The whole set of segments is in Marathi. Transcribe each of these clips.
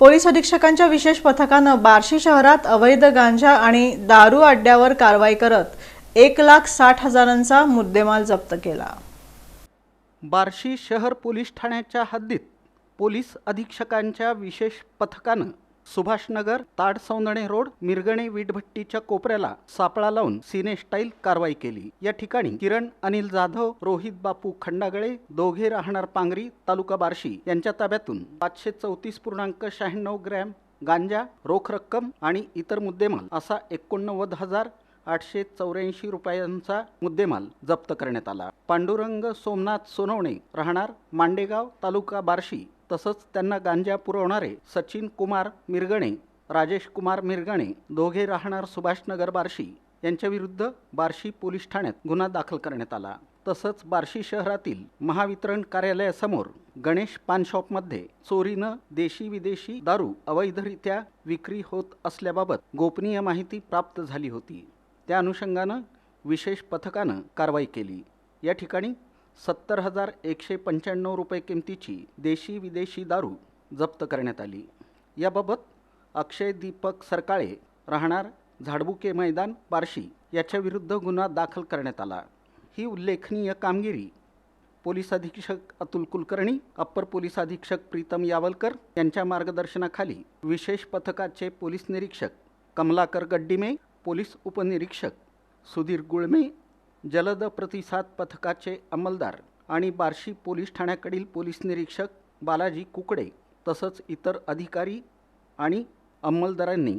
पोलीस अधीक्षकांच्या विशेष पथकानं बार्शी शहरात अवैध गांजा आणि दारू अड्ड्यावर कारवाई करत 1,60,000चा मुद्देमाल जप्त केला। बार्शी शहर पोलीस ठाण्याच्या हद्दीत पोलीस अधीक्षकांच्या विशेष पथकानं सुभाषनगर ताडसौंदणे रोड मिरगणे वीटभट्टीच्या कोपऱ्याला सापळा लावून सिने स्टाईल कारवाई केली। या ठिकाणी किरण अनिल जाधव, रोहित बापू खंडागळे, दोघे राहणार पांगरी, तालुका बार्शी यांच्या ताब्यातून 534.96 ग्रॅम गांजा, रोख रक्कम आणि इतर मुद्देमाल असा 89,884 रुपयांचा मुद्देमाल जप्त करण्यात आला। पांडुरंग सोमनाथ सोनवणे राहणार मांडेगाव, तालुका बार्शी तसंच त्यांना गांजा पुरवणारे सचिन कुमार मिरगणे, राजेश कुमार मिरगणे दोघे राहणार सुभाषनगर बार्शी यांच्या विरुद्ध बार्शी पोलीस ठाण्यात गुन्हा दाखल करण्यात आला। तसंच बार्शी शहरातील महावितरण कार्यालयासमोर गणेश पान शॉपमध्ये चोरीनं देशी विदेशी दारू अवैधरित्या विक्री होत असल्याबाबत गोपनीय माहिती प्राप्त झाली होती। त्या अनुषंगानं विशेष पथकानं कारवाई केली। या ठिकाणी 70,195 रुपये किमतीची देशी विदेशी दारू जप्त करण्यात आली। याबाबत अक्षय दीपक सरकाळे राहणार झाडबुके मैदान बार्शी याच्या विरुद्ध गुन्हा दाखल करण्यात आला। ही उल्लेखनीय कामगिरी पोलीस अधीक्षक अतुल कुलकर्णी, अप्पर पोलीस अधीक्षक प्रीतम यावलकर यांच्या मार्गदर्शनाखाली विशेष पथकाचे पोलीस निरीक्षक कमलाकर गड्डीमे, पोलीस उपनिरीक्षक सुधीर गुळमे, जलद प्रतिसाद पथकाचे अंमलदार आणि बार्शी पोलीस ठाण्याकडील पोलीस निरीक्षक बालाजी कुकडे तसंच इतर अधिकारी आणि अंमलदारांनी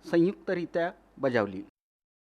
संयुक्तरित्या बजावली।